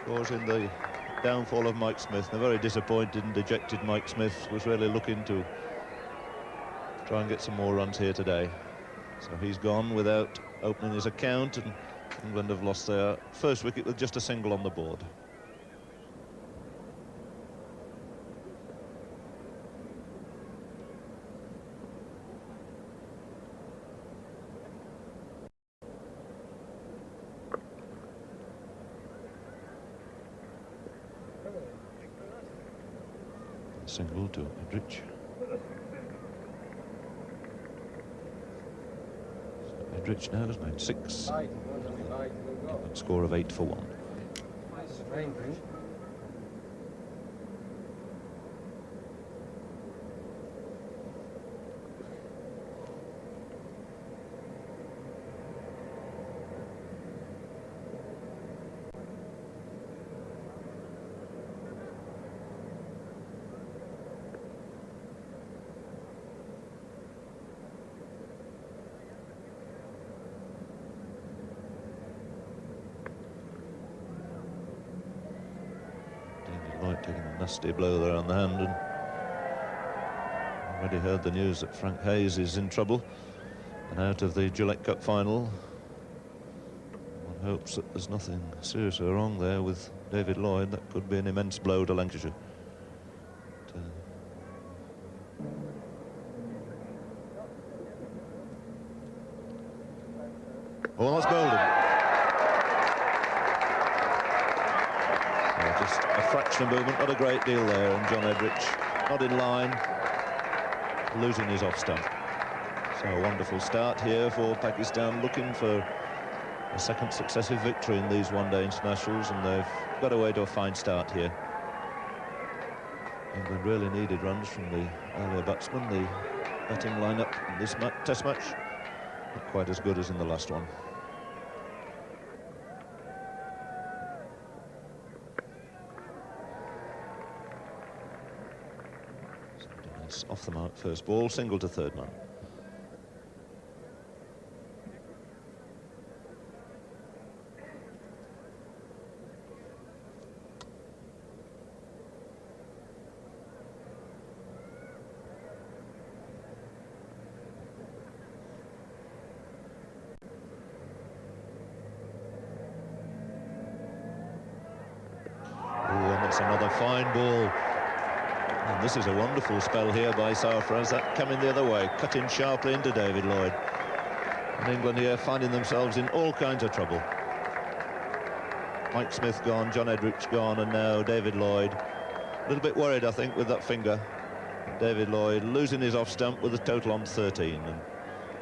causing the downfall of Mike Smith. The very disappointed and dejected Mike Smith was really looking to try and get some more runs here today. So he's gone without opening his account, and England have lost their first wicket with just a single on the board. Single to Edrich. Edrich now has made 6. Score of 8 for 1. Taking a nasty blow there on the hand, and already heard the news that Frank Hayes is in trouble and out of the Gillette Cup final. One hopes that there's nothing seriously wrong there with David Lloyd. That could be an immense blow to Lancashire. Oh, that's golden. Just a fraction of movement, not a great deal there, and John Edrich not in line, losing his off stump. So a wonderful start here for Pakistan, looking for a second successive victory in these one-day internationals, and they've got away to a fine start here. England really needed runs from the earlier batsmen. The batting lineup in this test match not quite as good as in the last one. Off the mark, first ball, single to third man. Oh, and that's another fine ball. And this is a wonderful spell here by Sarfraz. That coming the other way, cutting sharply into David Lloyd. And England here finding themselves in all kinds of trouble. Mike Smith gone, John Edrich gone, and now David Lloyd. A little bit worried, I think, with that finger. David Lloyd losing his off stump with a total on 13. And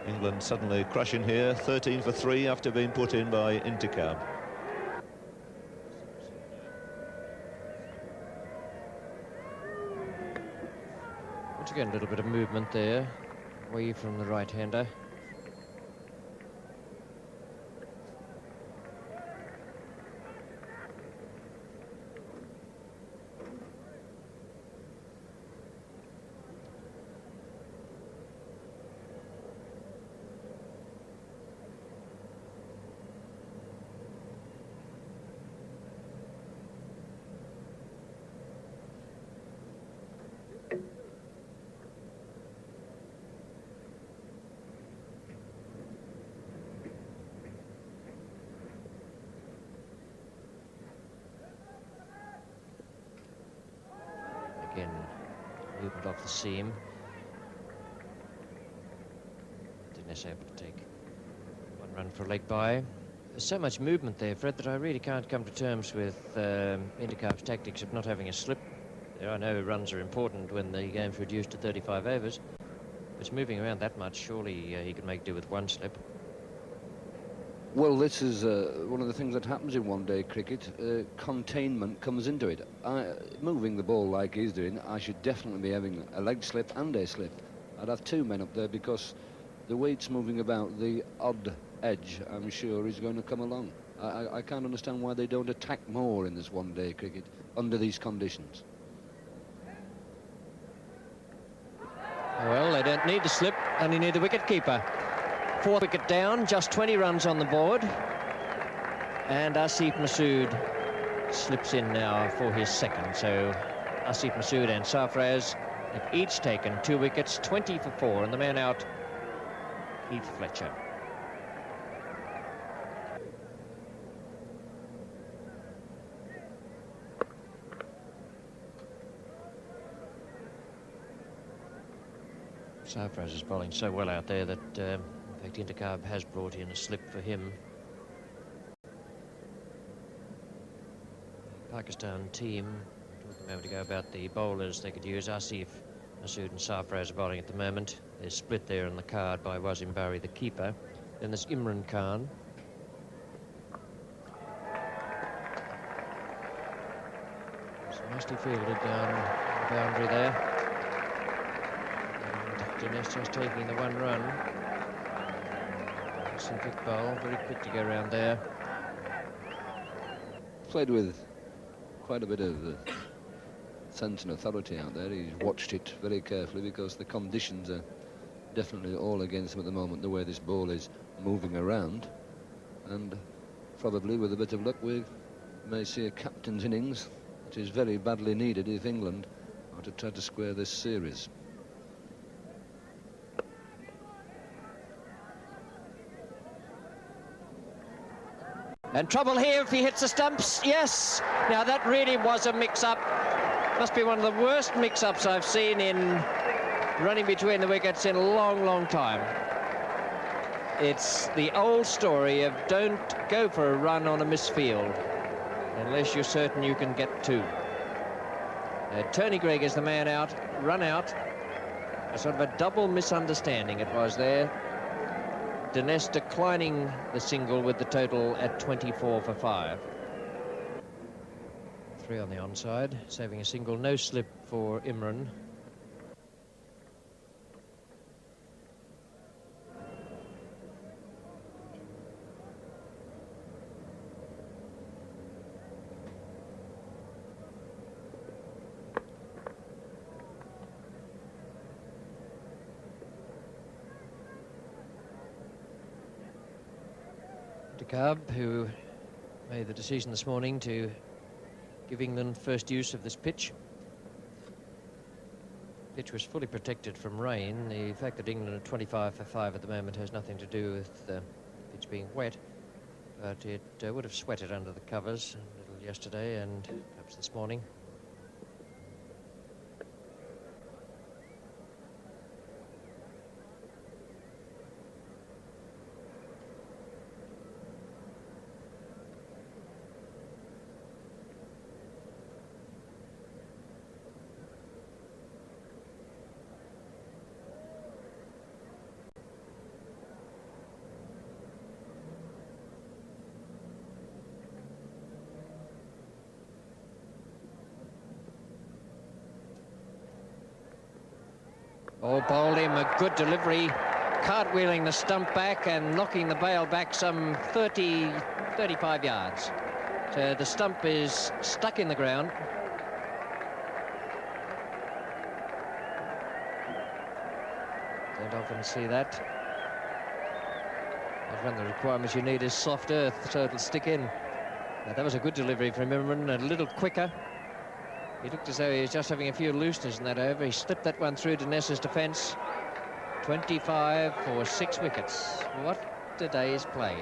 England suddenly crashing here, 13 for 3 after being put in by Intikab. Once again, a little bit of movement there, away from the right-hander. Again, movement off the seam. Didn't able to take one run for a leg by. There's so much movement there, Fred, that I really can't come to terms with Intikab's tactics of not having a slip. I know runs are important when the game's reduced to 35 overs. If it's moving around that much, surely he can make do with one slip. Well, this is one of the things that happens in one-day cricket. Containment comes into it. Moving the ball like he's doing, I should definitely be having a leg slip and a slip. I'd have 2 men up there because the weight's moving about, the odd edge, I'm sure, is going to come along. I can't understand why they don't attack more in this one-day cricket under these conditions. Well, they don't need the slip, only need the wicket-keeper. 4th wicket down, just 20 runs on the board. And Asif Masood slips in now for his second. So Asif Masood and Sarfraz have each taken 2 wickets, 20 for 4, and the man out, Heath Fletcher. Sarfraz is bowling so well out there that, in fact, Intercarb has brought in a slip for him. Pakistan team, talking a moment ago about the bowlers they could use. Asif, Masood and Sarfraz are bowling at the moment. They're split there in the card by Wasim Bari, the keeper. Then there's Imran Khan. It's nicely fielded down the boundary there. Dinesh just taking the 1 run. Some big bowl, very quick to go around there. Played with quite a bit of sense and authority out there. He's watched it very carefully because the conditions are definitely all against him at the moment, the way this ball is moving around. And probably with a bit of luck we may see a captain's innings, which is very badly needed if England are to try to square this series. And trouble here if he hits the stumps. Yes. Now that really was a mix-up. Must be one of the worst mix-ups I've seen in running between the wickets in a long, long time. It's the old story of don't go for a run on a misfield unless you're certain you can get 2. Tony Greig is the man out, run out. A sort of a double misunderstanding it was there. Dinesh declining the single with the total at 24 for 5. 3 on the onside, saving a single, no slip for Imran. Intercarb, who made the decision this morning to give England first use of this pitch. Pitch was fully protected from rain. The fact that England are 25 for 5 at the moment has nothing to do with the pitch being wet, but it would have sweated under the covers a little yesterday and perhaps this morning. Oh, bowled him a good delivery, cartwheeling the stump back and knocking the bail back some 35 yards. So the stump is stuck in the ground. Don't often see that. That's one of the requirements you need is soft earth, so it'll stick in. Now, that was a good delivery from Imran, a little quicker. He looked as though he was just having a few looseners in that over. He slipped that one through Dinesh's defence. 25 for 6 wickets. What a day's play.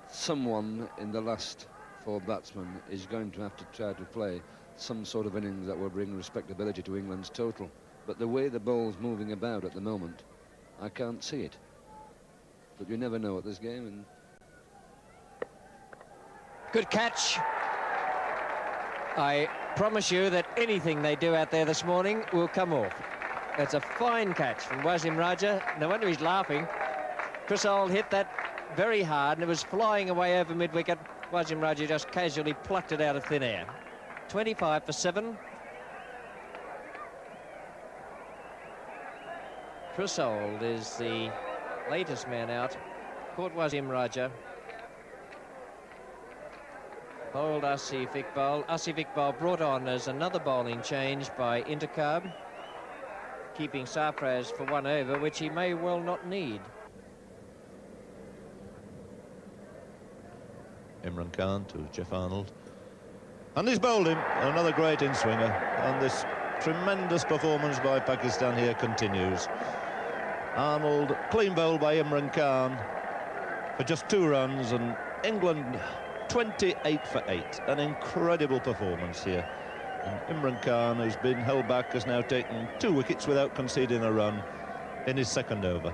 Someone in the last 4 batsmen is going to have to try to play some sort of innings that will bring respectability to England's total. But the way the ball's moving about at the moment, I can't see it. But you never know at this game. And good catch. I promise you that anything they do out there this morning will come off. That's a fine catch from Wasim Raja. No wonder he's laughing. Chris Old hit that very hard and it was flying away over mid-wicket. Wasim Raja just casually plucked it out of thin air. 25 for 7. Chris Old is the latest man out. Caught Wasim Raja. Bowled Asif Iqbal. Asif Iqbal brought on as another bowling change by Intercarb, keeping Sarfraz for 1 over, which he may well not need. Imran Khan to Jeff Arnold. And he's bowled him. Another great in-swinger. And this tremendous performance by Pakistan here continues. Arnold, clean bowl by Imran Khan for just 2 runs, and England 28 for 8. An incredible performance here. And Imran Khan, who's been held back, has now taken 2 wickets without conceding a run in his second over.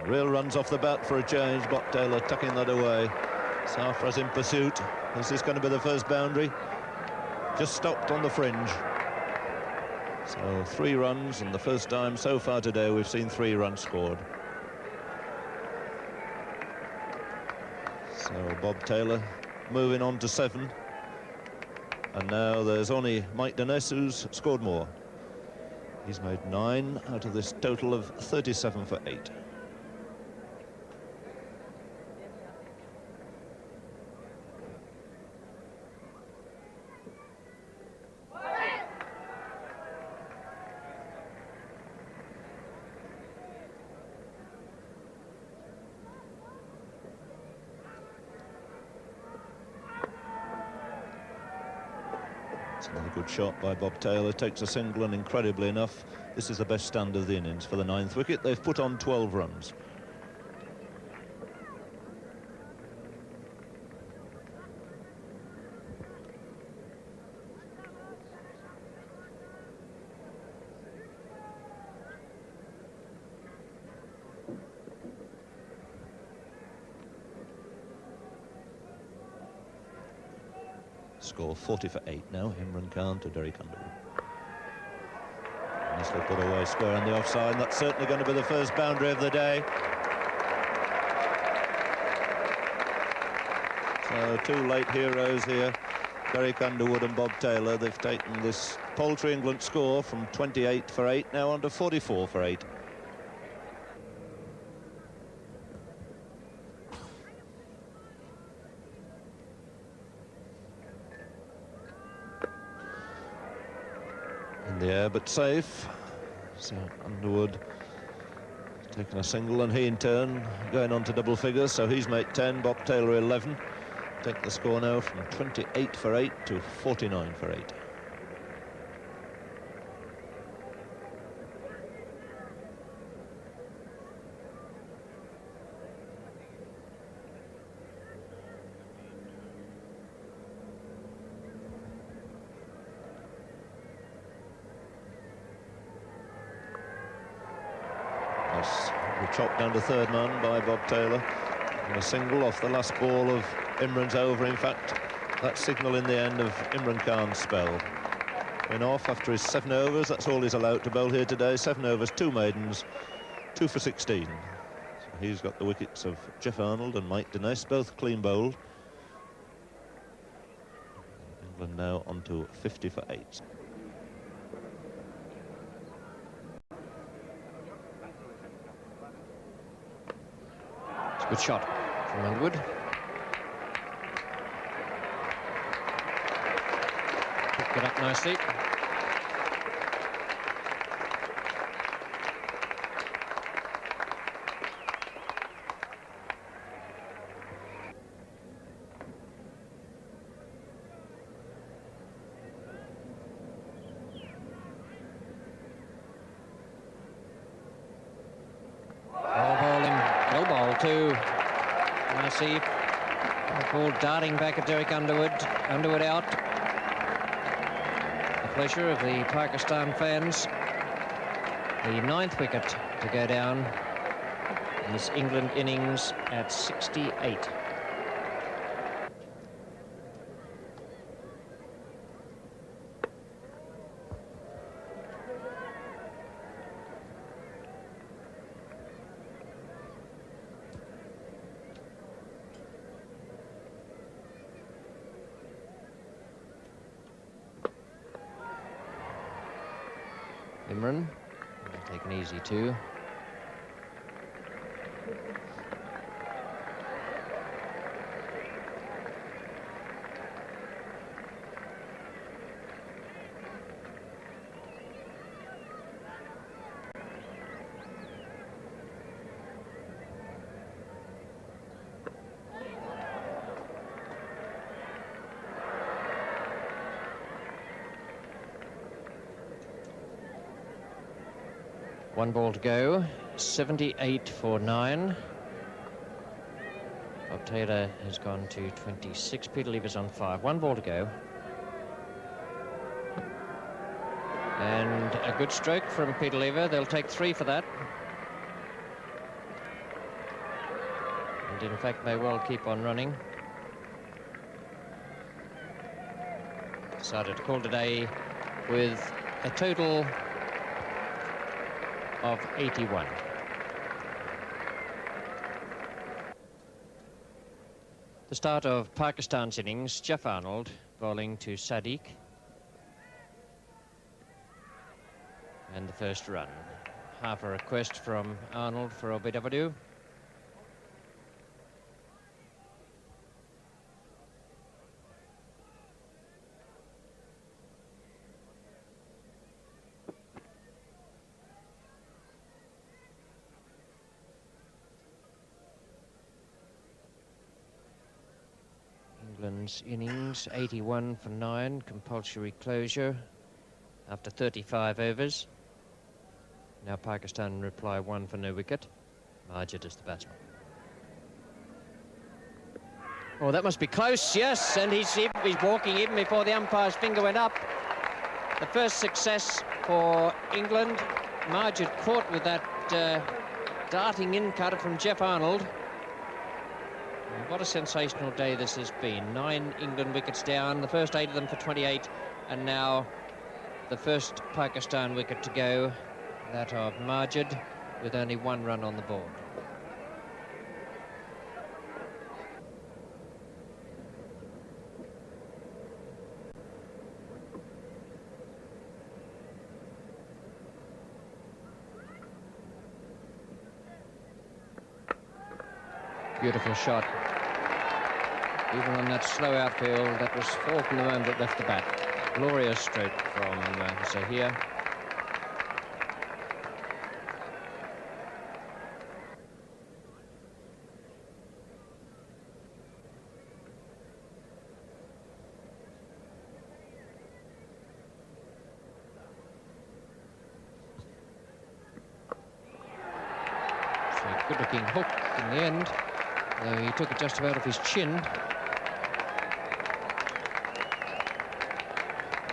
Real runs off the bat for a change. Bob Taylor tucking that away. Sarfraz in pursuit. Is this going to be the first boundary? Just stopped on the fringe. So 3 runs, and the first time so far today we've seen 3 runs scored. So Bob Taylor moving on to 7. And now there's only Mike Dines who's scored more. He's made 9 out of this total of 37 for 8. Another good shot by Bob Taylor, takes a single, and incredibly enough, this is the best stand of the innings for the 9th wicket. They've put on 12 runs. Score 40 for 8 now. Imran Khan to Derek Underwood. Nicely put away square on the offside. That's certainly going to be the first boundary of the day. So 2 late heroes here, Derek Underwood and Bob Taylor. They've taken this paltry England score from 28 for 8 now on to 44 for 8. In the air but safe. So Underwood taking a single, and he in turn going on to double figures, so he's made 10, Bob Taylor 11. Take the score now from 28 for 8 to 49 for 8. Chopped down to 3rd man by Bob Taylor, and a single off the last ball of Imran's over. In fact, that signal in the end of Imran Khan's spell. Went off after his 7 overs. That's all he's allowed to bowl here today. 7 overs, 2 maidens, 2 for 16. So he's got the wickets of Jeff Arnold and Mike Dines, both clean bowled. England now on to 50 for 8. Good shot from Underwood. Picked it up nicely. To Nasif, ball darting back at Derek Underwood. Underwood out. The pleasure of the Pakistan fans. The 9th wicket to go down in this England innings at 68. Imran, taken easy too. 1 ball to go, 78 for 9. Bob Taylor has gone to 26. Peter Lever's on 5. 1 ball to go. And a good stroke from Peter Lever. They'll take 3 for that. And in fact may well keep on running. Decided to call today with a total of 81. The start of Pakistan's innings, Jeff Arnold bowling to Sadiq. And the first run. Half a request from Arnold for OBW. England's innings, 81 for 9, compulsory closure after 35 overs. Now Pakistan reply 1 for no wicket. Majid is the batsman. Oh, that must be close, yes, and he's walking even before the umpire's finger went up. The first success for England. Majid caught with that darting in cutter from Jeff Arnold. What a sensational day this has been. 9 England wickets down, the first 8 of them for 28, and now the first Pakistan wicket to go, that of Majid, with only 1 run on the board. Beautiful shot. Even on that slow outfield, that was Falk in the moment it left the bat. Glorious stroke from Zahir. So good-looking hook in the end, though he took it just about off his chin.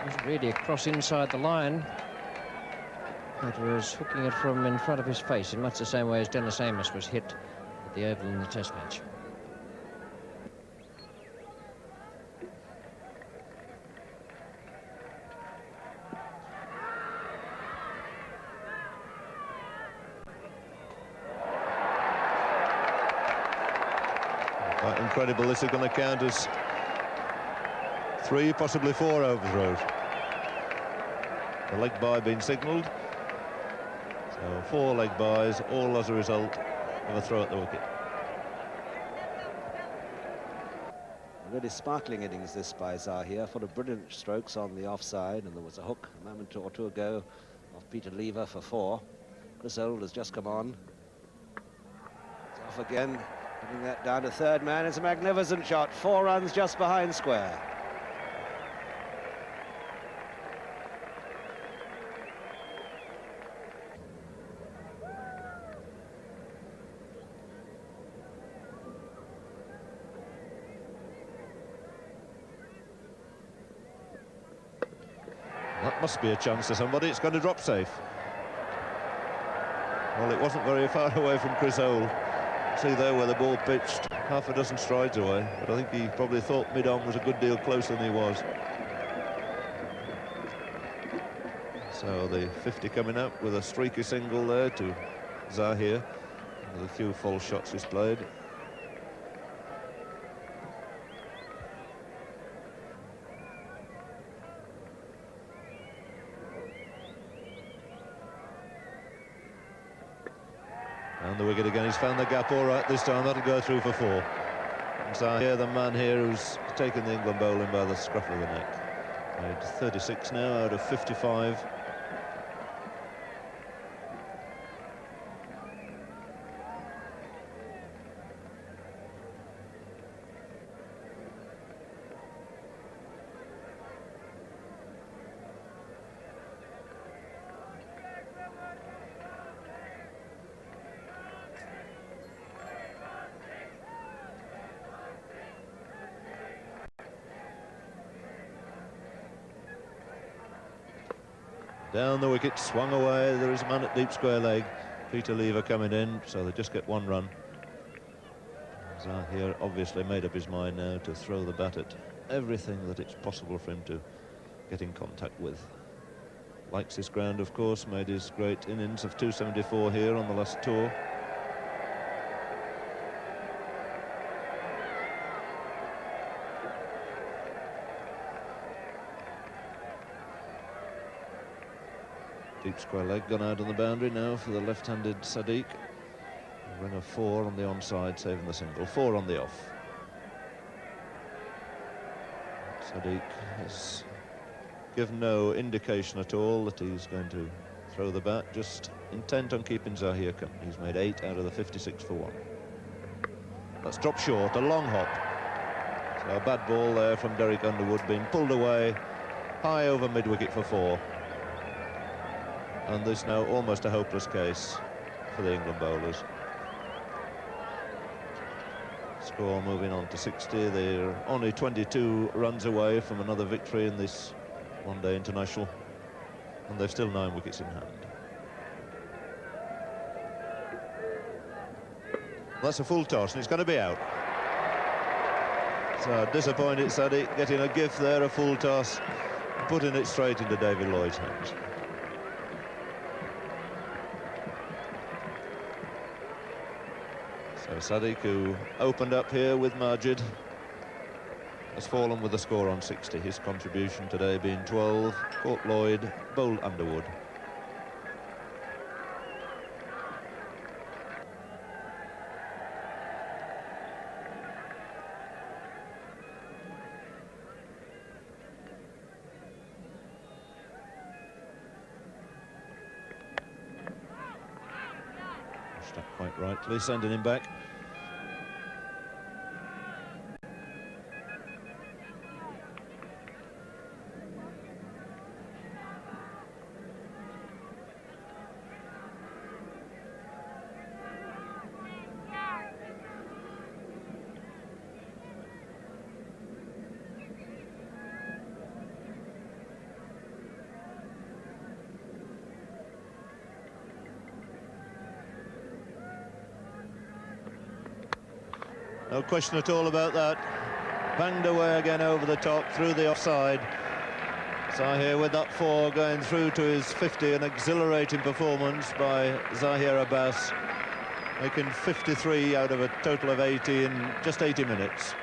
Wasn't really across inside the line, but was hooking it from in front of his face in much the same way as Dennis Amos was hit at the Oval in the Test match. Quite incredible. This is going to count as 3, possibly 4 overthrows. The leg bye being signalled. So 4 leg byes, all as a result of a throw at the wicket. A really sparkling innings this by Zahir, full of brilliant strokes on the offside, and there was a hook a moment or two ago of Peter Lever for 4. Chris Old has just come on. It's off again, putting that down to third man. It's a magnificent shot, 4 runs just behind square. That must be a chance to somebody. It's going to drop safe. Well, it wasn't very far away from Chris Old. See there where the ball pitched, half a dozen strides away. But I think he probably thought mid-on was a good deal closer than he was. So the 50 coming up with a streaky single there to Zahir, with a few false shots displayed. And the wicket again. He's found the gap all right this time. That'll go through for 4. And Zahir, the man here who's taken the England bowling by the scruff of the neck. Made 36 now out of 55. Down the wicket, swung away. There is a man at deep square leg. Peter Lever coming in, so they just get one run. Zahir obviously made up his mind now to throw the bat at everything that it's possible for him to get in contact with. Likes this ground, of course, made his great innings of 274 here on the last tour. Deep square leg gone out on the boundary now for the left-handed Sadiq. A run of 4 on the onside, saving the single. 4 on the off. Sadiq has given no indication at all that he's going to throw the bat, just intent on keeping Zahir company. He's made 8 out of the 56 for 1. That's dropped short, a long hop. So a bad ball there from Derek Underwood, being pulled away high over mid-wicket for 4. And this now almost a hopeless case for the England bowlers. Score moving on to 60. They're only 22 runs away from another victory in this one-day international, and they've still 9 wickets in hand. That's a full toss, and it's going to be out. So disappointed Sadiq getting a gift there, a full toss, putting it straight into David Lloyd's hands. So Sadiq, who opened up here with Majid, has fallen with a score on 60. His contribution today being 12, caught Lloyd, bowled Underwood. Pushed up quite rightly, sending him back. No question at all about that. Banged away again over the top, through the offside. Zahir with that 4 going through to his 50, an exhilarating performance by Zahir Abbas, making 53 out of a total of 80 in just 80 minutes.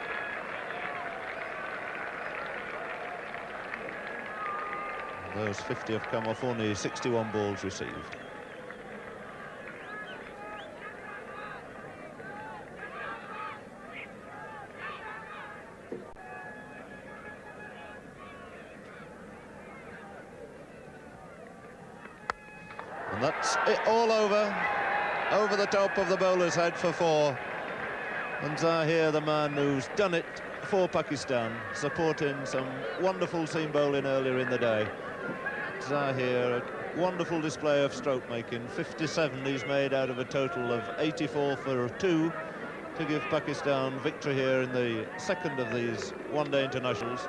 And those 50 have come off only 61 balls received. And that's it, all over the top of the bowler's head for 4. And Zahir, the man who's done it for Pakistan, supporting some wonderful seam bowling earlier in the day. Zahir, a wonderful display of stroke making. 57 he's made out of a total of 84 for 2 to give Pakistan victory here in the second of these one-day internationals.